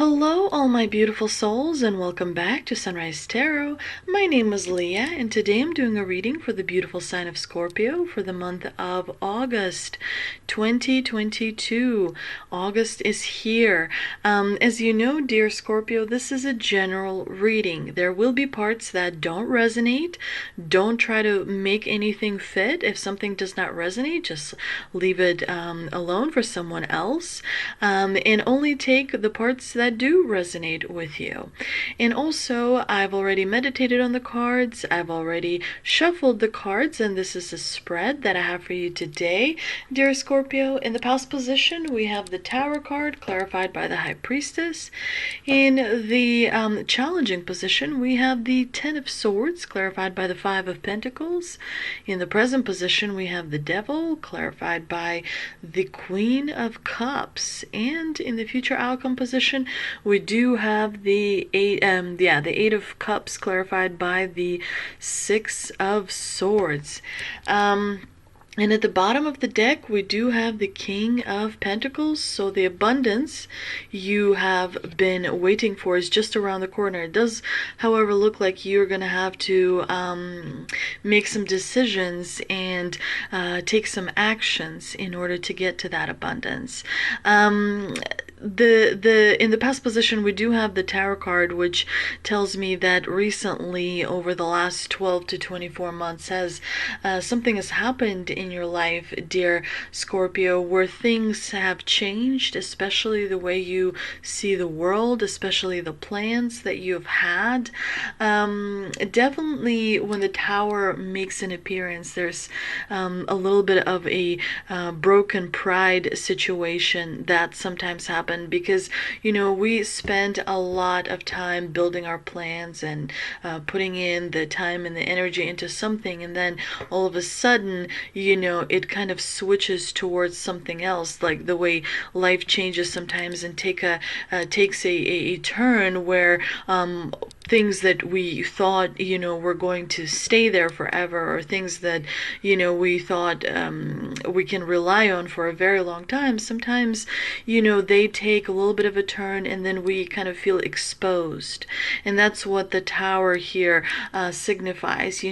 Hello, all my beautiful souls, and welcome back to Sunrise Tarot. My name is Leah, and today I'm doing a reading for the beautiful sign of Scorpio for the month of August 2022. August is here. As you know, dear Scorpio, this is a general reading. There will be parts that don't resonate. Don't try to make anything fit. If something does not resonate, just leave it alone for someone else, and only take the parts that do resonate with you. And also, I've already meditated on the cards, I've already shuffled the cards, and this is a spread that I have for you today, dear Scorpio. In the past position, we have the Tower card, clarified by the High Priestess. In the challenging position, we have the Ten of Swords, clarified by the Five of Pentacles. In the present position, we have the Devil, clarified by the Queen of Cups. And in the future outcome position, we do have the the Eight of Cups, clarified by the Six of Swords. And at the bottom of the deck, we do have the King of Pentacles. So the abundance you have been waiting for is just around the corner. It does, however, look like you're going to have to make some decisions and take some actions in order to get to that abundance. In the past position, we do have the Tower card, which tells me that recently, over the last 12 to 24 months, something has happened in your life, dear Scorpio, where things have changed, especially the way you see the world, especially the plans that you've had. Definitely, when the Tower makes an appearance, there's a little bit of a broken pride situation that sometimes happens, because we spend a lot of time building our plans and putting in the time and the energy into something, and then all of a sudden it kind of switches towards something else, like the way life changes sometimes and takes a turn where things that we thought were going to stay there forever, or things that we thought we can rely on for a very long time, sometimes they take a little bit of a turn, and then we kind of feel exposed. And that's what the Tower here signifies.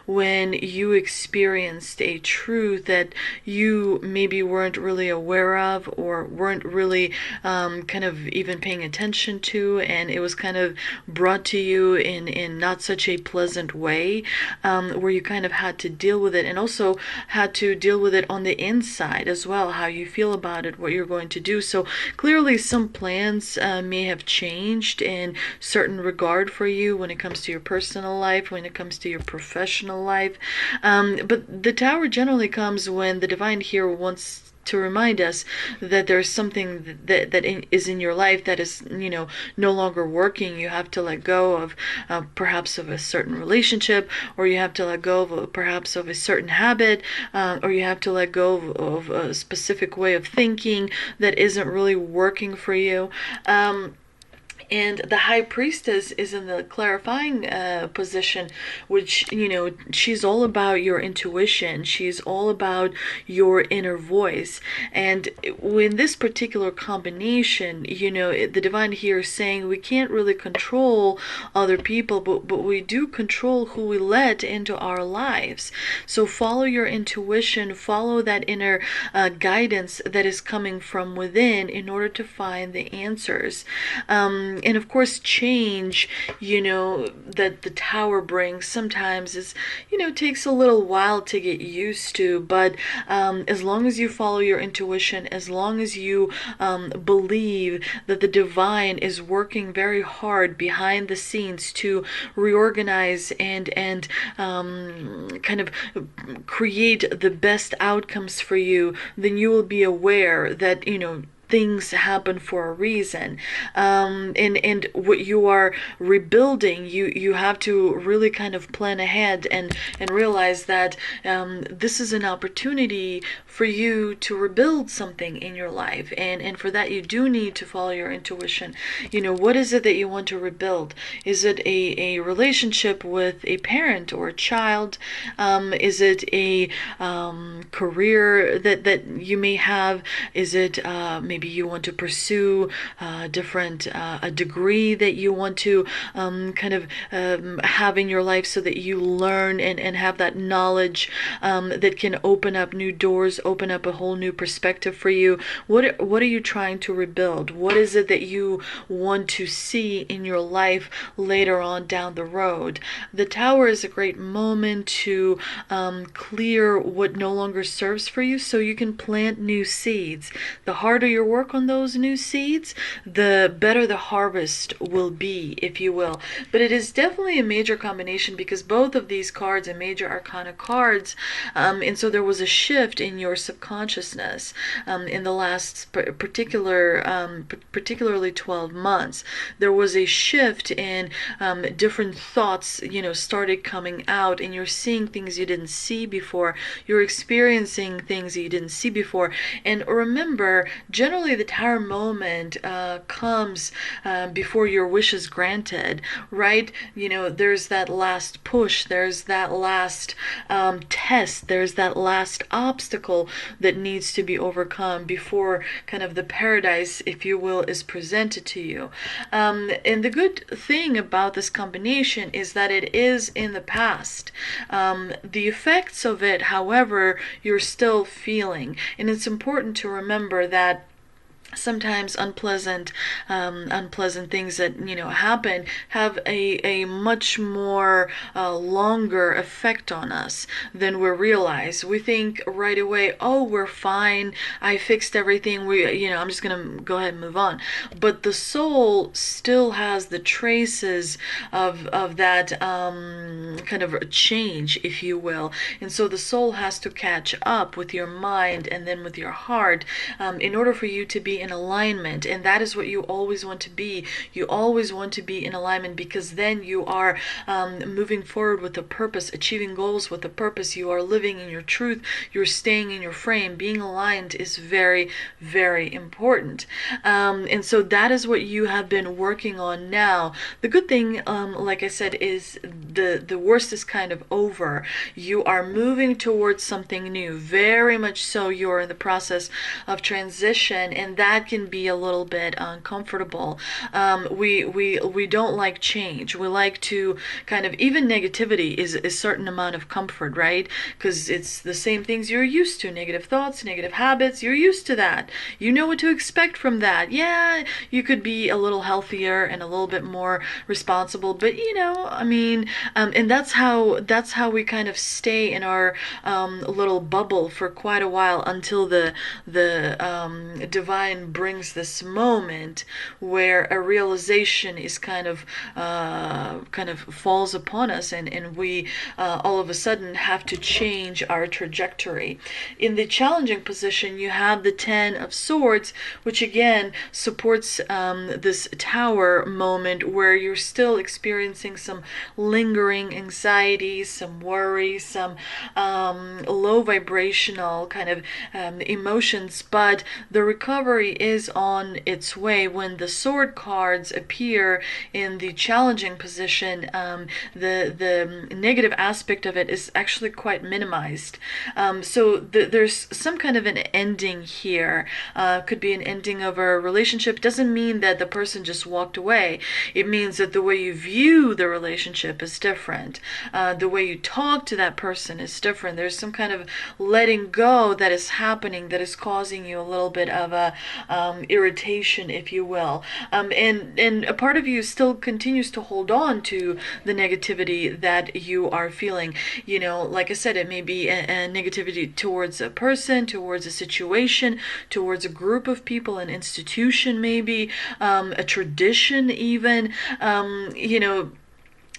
When you experienced a truth that you maybe weren't really aware of, or weren't really kind of even paying attention to, and it was kind of brought to you in not such a pleasant way, where you kind of had to deal with it, and also had to deal with it on the inside as well, how you feel about it, what you're going to do. So clearly some plans may have changed in certain regard for you when it comes to your personal life, when it comes to your professional life. But the Tower generally comes when the divine here wants to remind us that there's something that is in your life that is no longer working. You have to let go of perhaps of a certain relationship, or you have to let go of perhaps of a certain habit, or you have to let go of a specific way of thinking that isn't really working for you. And the High Priestess is in the clarifying position, which, she's all about your intuition. She's all about your inner voice. And in this particular combination, the divine here is saying we can't really control other people, but we do control who we let into our lives. So follow your intuition, follow that inner guidance that is coming from within in order to find the answers. And of course, change, that the Tower brings sometimes is, takes a little while to get used to. But as long as you follow your intuition, as long as you believe that the divine is working very hard behind the scenes to reorganize and kind of create the best outcomes for you, then you will be aware that, things happen for a reason. And what you are rebuilding, you have to really kind of plan ahead and realize that this is an opportunity for you to rebuild something in your life, and for that you do need to follow your intuition. What is it that you want to rebuild? Is it a relationship with a parent or a child? Is it a career that you may have? Is it maybe maybe you want to pursue a degree that you want to have in your life, so that you learn and have that knowledge that can open up new doors, open up a whole new perspective for you. What are you trying to rebuild? What is it that you want to see in your life later on down the road? The Tower is a great moment to clear what no longer serves for you, so you can plant new seeds. The harder you work on those new seeds, the better the harvest will be, if you will. But it is definitely a major combination, because both of these cards are major arcana cards, and so there was a shift in your subconsciousness in the last particularly 12 months. There was a shift in different thoughts, started coming out, and you're seeing things you didn't see before. You're experiencing things that you didn't see before. And remember, generally the Tower moment comes before your wish is granted, right? There's that last push, there's that last test, there's that last obstacle that needs to be overcome before kind of the paradise, if you will, is presented to you. And the good thing about this combination is that it is in the past. The effects of it, however, you're still feeling. And it's important to remember that sometimes unpleasant things that happen have a much more longer effect on us than we realize. We think right away, oh, we're fine, I fixed everything, I'm just gonna go ahead and move on. But the soul still has the traces of that kind of change, if you will. And so the soul has to catch up with your mind and then with your heart in order for you to be in alignment. And that is what you always want to be. You always want to be in alignment, because then you are moving forward with a purpose, achieving goals with a purpose. You are living in your truth. You're staying in your frame. Being aligned is very, very important. And so that is what you have been working on now. The good thing, like I said, is the worst is kind of over. You are moving towards something new. Very much so. You're in the process of transition, and that can be a little bit uncomfortable. We don't like change. We like to kind of, even negativity is a certain amount of comfort, right? Because it's the same things you're used to. Negative thoughts, negative habits, you're used to that. You know what to expect from that. Yeah, you could be a little healthier and a little bit more responsible, but and that's how we kind of stay in our little bubble for quite a while, until the divine brings this moment where a realization is kind of falls upon us, and we all of a sudden have to change our trajectory. In the challenging position, you have the Ten of Swords, which again supports this Tower moment, where you're still experiencing some lingering anxiety, some worry, some low vibrational kind of emotions, but the recovery is on its way. When the sword cards appear in the challenging position, the negative aspect of it is actually quite minimized. So there's some kind of an ending here. Could be an ending of a relationship. Doesn't mean that the person just walked away. It means that the way you view the relationship is different. The way you talk to that person is different. There's some kind of letting go that is happening that is causing you a little bit of a irritation, if you will. And a part of you still continues to hold on to the negativity that you are feeling. Like I said, it may be a negativity towards a person, towards a situation, towards a group of people, an institution, maybe a tradition, even.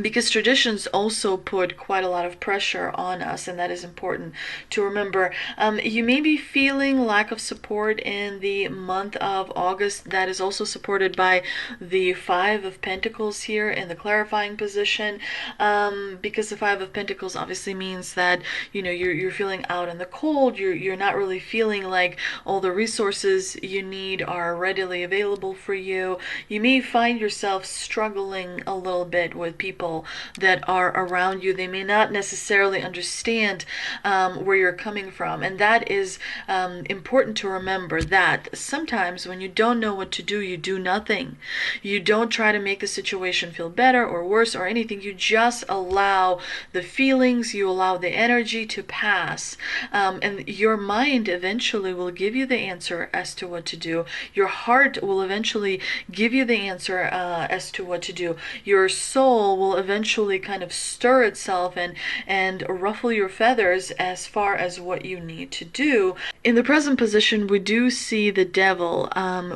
Because traditions also put quite a lot of pressure on us, and that is important to remember. You may be feeling lack of support in the month of August. That is also supported by the Five of Pentacles here in the clarifying position, because the Five of Pentacles obviously means that you're feeling out in the cold. You're not really feeling like all the resources you need are readily available for you. You may find yourself struggling a little bit with people people that are around you. They may not necessarily understand where you're coming from. And that is important to remember, that sometimes when you don't know what to do, you do nothing. You don't try to make the situation feel better or worse or anything. You just allow the feelings, you allow the energy to pass. And your mind eventually will give you the answer as to what to do. Your heart will eventually give you the answer as to what to do. Your soul will eventually kind of stir itself and ruffle your feathers as far as what you need to do. In the present position, we do see the devil,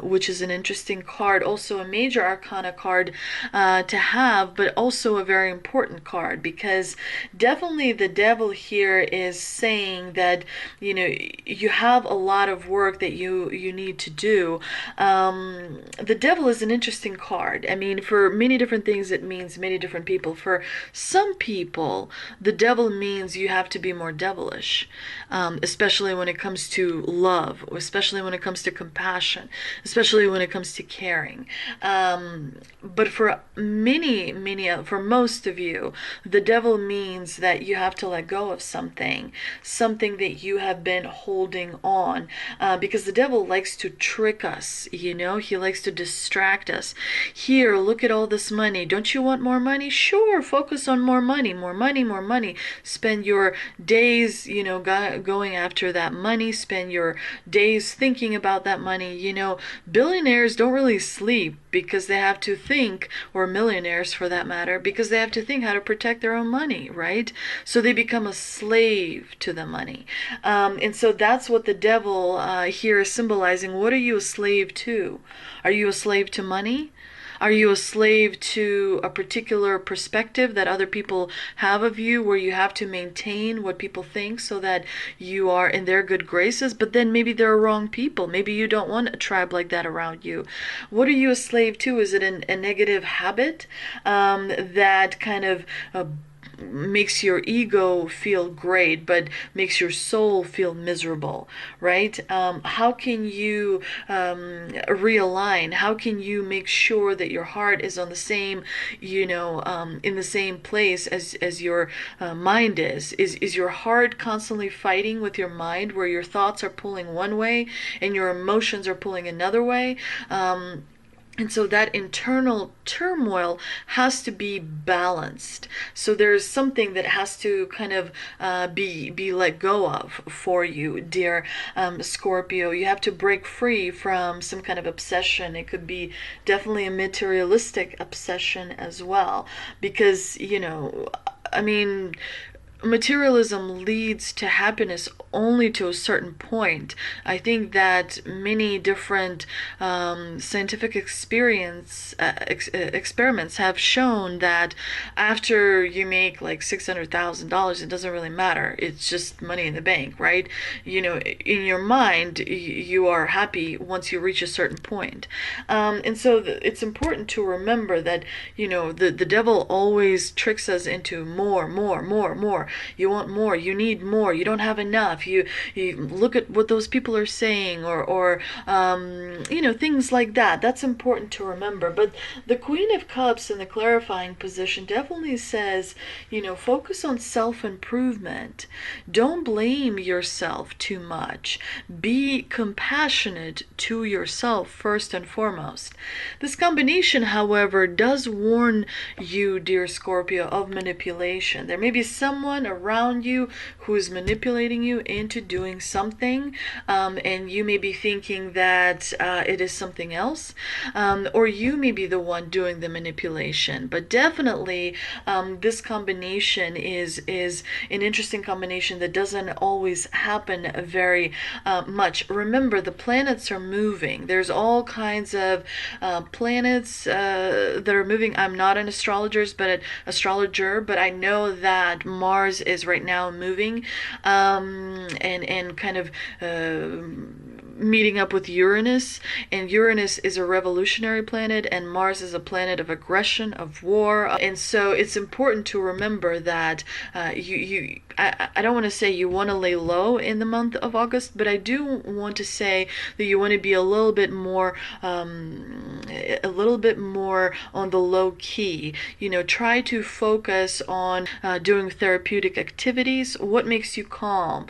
which is an interesting card, also a major arcana card to have, but also a very important card, because definitely the devil here is saying that, you know, you have a lot of work that you need to do. The devil is an interesting card. I mean, for many different things, it means many different people. For some people, the devil means you have to be more devilish, especially when it comes to love, especially when it comes to compassion, especially when it comes to caring. But for for most of you, the devil means that you have to let go of something that you have been holding on, because the devil likes to trick us, you know, he likes to distract us. Here, look at all this money. Don't you want more money? Sure, focus on more money, more money, more money. Spend your days, you know, going after that money. Spend your days thinking about that money. You know, billionaires don't really sleep because they have to think, or millionaires for that matter, because they have to think how to protect their own money, right? So they become a slave to the money. And so that's what the devil here is symbolizing. What are you a slave to? Are you a slave to money? Are you a slave to a particular perspective that other people have of you, where you have to maintain what people think so that you are in their good graces? But then maybe they're wrong people. Maybe you don't want a tribe like that around you. What are you a slave to? Is it a negative habit that kind of makes your ego feel great but makes your soul feel miserable, right? How can you realign? How can you make sure that your heart is on the same, you know, in the same place as your mind is? Is your heart constantly fighting with your mind, where your thoughts are pulling one way and your emotions are pulling another way? And so that internal turmoil has to be balanced. So there's something that has to kind of be let go of for you, dear Scorpio. You have to break free from some kind of obsession. It could be definitely a materialistic obsession as well, because, you know, I mean, materialism leads to happiness only to a certain point. I think that many different scientific experiments have shown that after you make like $600,000, it doesn't really matter. It's just money in the bank, right? You know, in your mind, you are happy once you reach a certain point. And so it's important to remember that, you know, the devil always tricks us into more. You want more, you need more, you don't have enough, you look at what those people are saying, or you know, things like that. That's important to remember. But the Queen of Cups in the clarifying position definitely says, you know, focus on self-improvement. Don't blame yourself too much. Be compassionate to yourself first and foremost. This combination, however, does warn you, dear Scorpio, of manipulation. There may be someone around you who is manipulating you into doing something, and you may be thinking that it is something else, or you may be the one doing the manipulation. But definitely this combination is an interesting combination that doesn't always happen very much. Remember, the planets are moving. There's all kinds of planets that are moving. I'm not an astrologer, but I know that Mars is right now moving, and kind of meeting up with Uranus, and Uranus is a revolutionary planet, and Mars is a planet of aggression, of war. And so it's important to remember that I don't want to say you want to lay low in the month of August, but I do want to say that you want to be a little bit more on the low key. Try to focus on doing therapeutic activities. What makes you calm?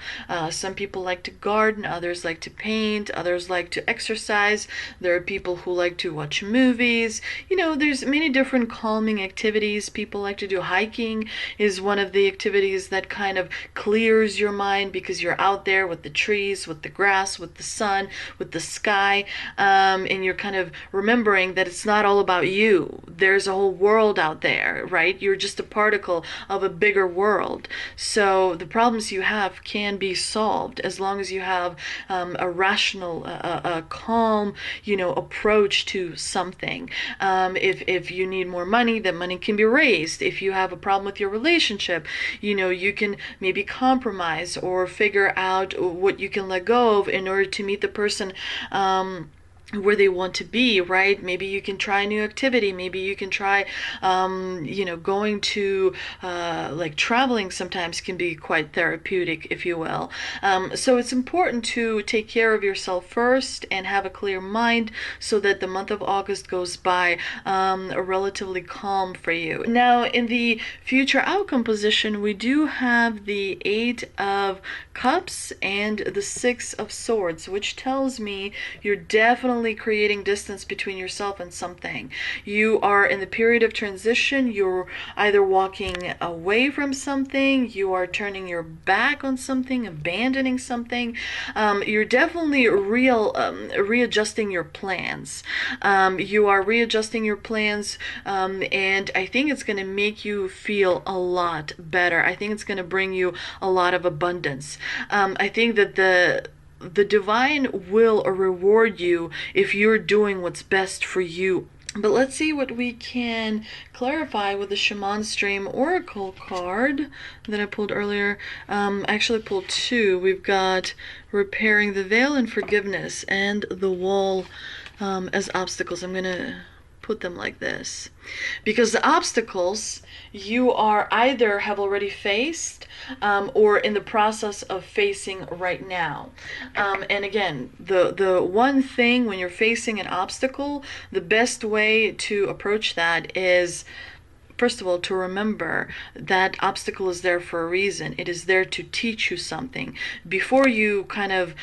Some people like to garden, others like to paint, others like to exercise. There are people who like to watch movies. There's many different calming activities. People like to do hiking is one of the activities that kind of clears your mind, because you're out there with the trees, with the grass, with the sun, with the sky, and you're kind of remembering that it's not all about you. There's a whole world out there, right? You're just a particle of a bigger world. So the problems you have can be solved as long as you have a rational, a calm, approach to something. If you need more money, that money can be raised. If you have a problem with your relationship, you can maybe compromise or figure out what you can let go of in order to meet the person where they want to be, right? Maybe you can try a new activity. Maybe you can try, going to, like traveling sometimes can be quite therapeutic, if you will. So it's important to take care of yourself first and have a clear mind so that the month of August goes by relatively calm for you. Now, in the future outcome position, we do have the Eight of Cups and the Six of Swords, which tells me you're definitely creating distance between yourself and something. You are in the period of transition. You're either walking away from something, you are turning your back on something, abandoning something. You're definitely readjusting your plans. You are readjusting your plans, and I think it's going to make you feel a lot better. I think it's going to bring you a lot of abundance. I think that the divine will reward you if you're doing what's best for you. But let's see what we can clarify with the Shaman Stream Oracle card that I pulled earlier. I actually pulled two. We've got Repairing the Veil and Forgiveness, and the Wall as obstacles. I'm going to put them like this, because the obstacles you are either have already faced or in the process of facing right now. And again, the one thing when you're facing an obstacle, the best way to approach that is, first of all, to remember that obstacle is there for a reason. It is there to teach you something. Before you kind of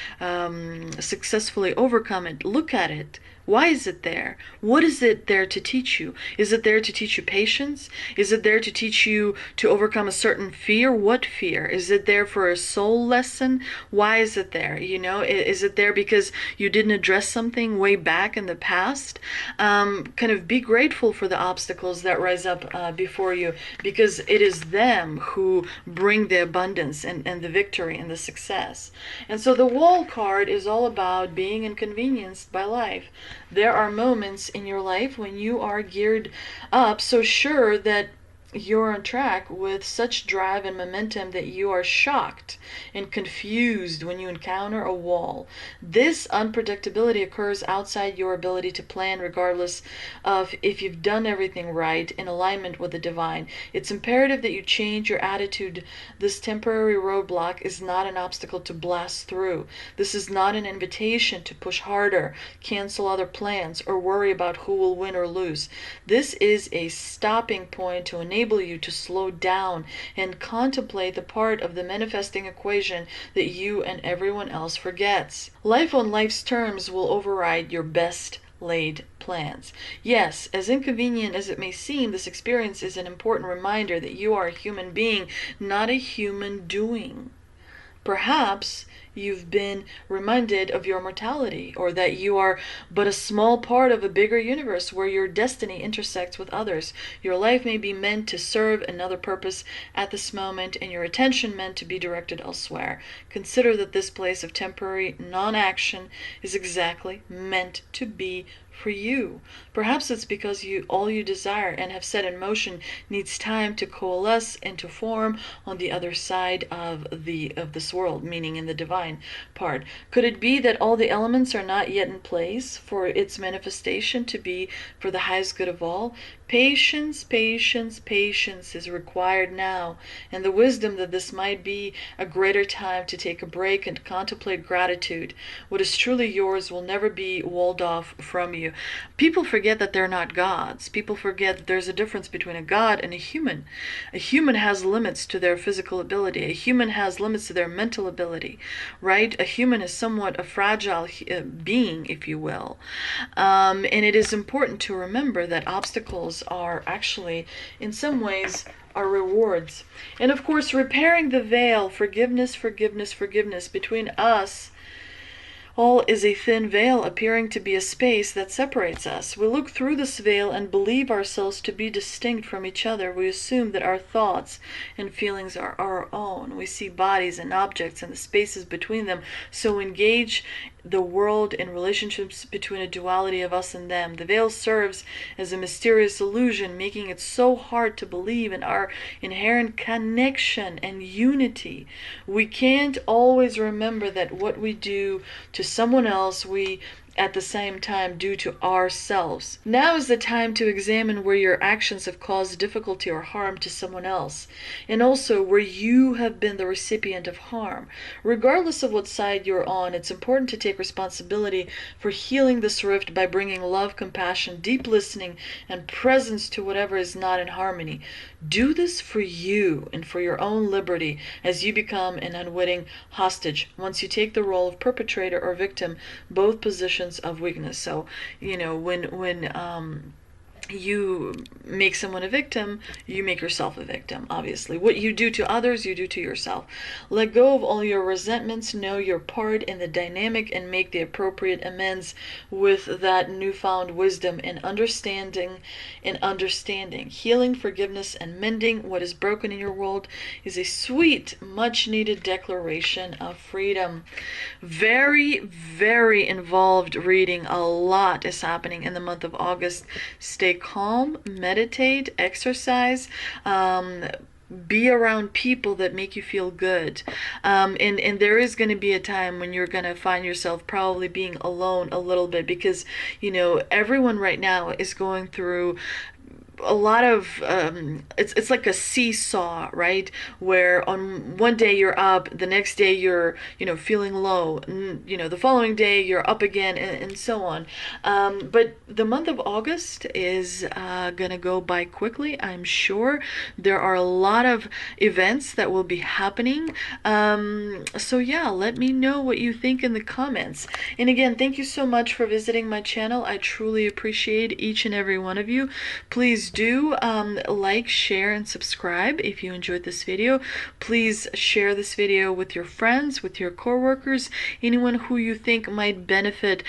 successfully overcome it, look at it. Why is it there? What is it there to teach you? Is it there to teach you patience? Is it there to teach you to overcome a certain fear? What fear? Is it there for a soul lesson? Why is it there? Is it there because you didn't address something way back in the past? Kind of be grateful for the obstacles that rise up before you, because it is them who bring the abundance and the victory and the success. And so the Wall card is all about being inconvenienced by life. There are moments in your life when you are geared up so sure that you're on track with such drive and momentum that you are shocked and confused when you encounter a wall. This unpredictability occurs outside your ability to plan, regardless of if you've done everything right in alignment with the divine. It's imperative that you change your attitude. This temporary roadblock is not an obstacle to blast through. This is not an invitation to push harder, cancel other plans, or worry about who will win or lose. This is a stopping point to enable you to slow down and contemplate the part of the manifesting equation that you and everyone else forgets. Life on life's terms will override your best laid plans. Yes, as inconvenient as it may seem, this experience is an important reminder that you are a human being, not a human doing. Perhaps you've been reminded of your mortality, or that you are but a small part of a bigger universe where your destiny intersects with others. Your life may be meant to serve another purpose at this moment, and your attention meant to be directed elsewhere. Consider that this place of temporary non-action is exactly meant to be for you. Perhaps it's because all you desire and have set in motion needs time to coalesce into form on the other side of this world, meaning in the divine part. Could it be that all the elements are not yet in place for its manifestation to be for the highest good of all? Patience, patience, patience is required now, and the wisdom that this might be a greater time to take a break and contemplate gratitude. What is truly yours will never be walled off from you. People forget that they're not gods. People forget that there's a difference between a god and a human. A human has limits to their physical ability. A human has limits to their mental ability, right? A human is somewhat a fragile being, if you will. And it is important to remember that obstacles are actually, in some ways, are rewards. And of course, repairing the veil, forgiveness, forgiveness, forgiveness between us all is a thin veil appearing to be a space that separates us. We look through this veil and believe ourselves to be distinct from each other. We assume that our thoughts and feelings are our own. We see bodies and objects and the spaces between them, so engage the world in relationships between a duality of us and them. The veil serves as a mysterious illusion, making it so hard to believe in our inherent connection and unity. We can't always remember that what we do to someone else, we at the same time do to ourselves. Now is the time to examine where your actions have caused difficulty or harm to someone else, and also where you have been the recipient of harm. Regardless of what side you're on, it's important to take responsibility for healing this rift by bringing love, compassion, deep listening, and presence to whatever is not in harmony. Do this for you and for your own liberty as you become an unwitting hostage. Once you take the role of perpetrator or victim, both positions of weakness. So, when you make someone a victim, you make yourself a victim, obviously. What you do to others, you do to yourself. Let go of all your resentments, know your part in the dynamic, and make the appropriate amends with that newfound wisdom and understanding. Healing, forgiveness, and mending what is broken in your world is a sweet, much-needed declaration of freedom. Very, very involved reading. A lot is happening in the month of August. Stay calm, meditate, exercise, be around people that make you feel good. And there is going to be a time when you're going to find yourself probably being alone a little bit, because, everyone right now is going through a lot of it's like a seesaw, right? Where on one day you're up, the next day you're feeling low, and, the following day you're up again, and so on. But the month of August is gonna go by quickly, I'm sure. There are a lot of events that will be happening. So yeah, let me know what you think in the comments. And again, thank you so much for visiting my channel. I truly appreciate each and every one of you. Please do like, share, and subscribe if you enjoyed this video. Please share this video with your friends, with your coworkers, anyone who you think might benefit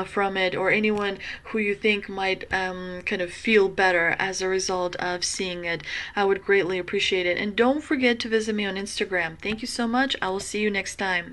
from it, or anyone who you think might kind of feel better as a result of seeing it. I would greatly appreciate it. And don't forget to visit me on Instagram. Thank you so much. I will see you next time.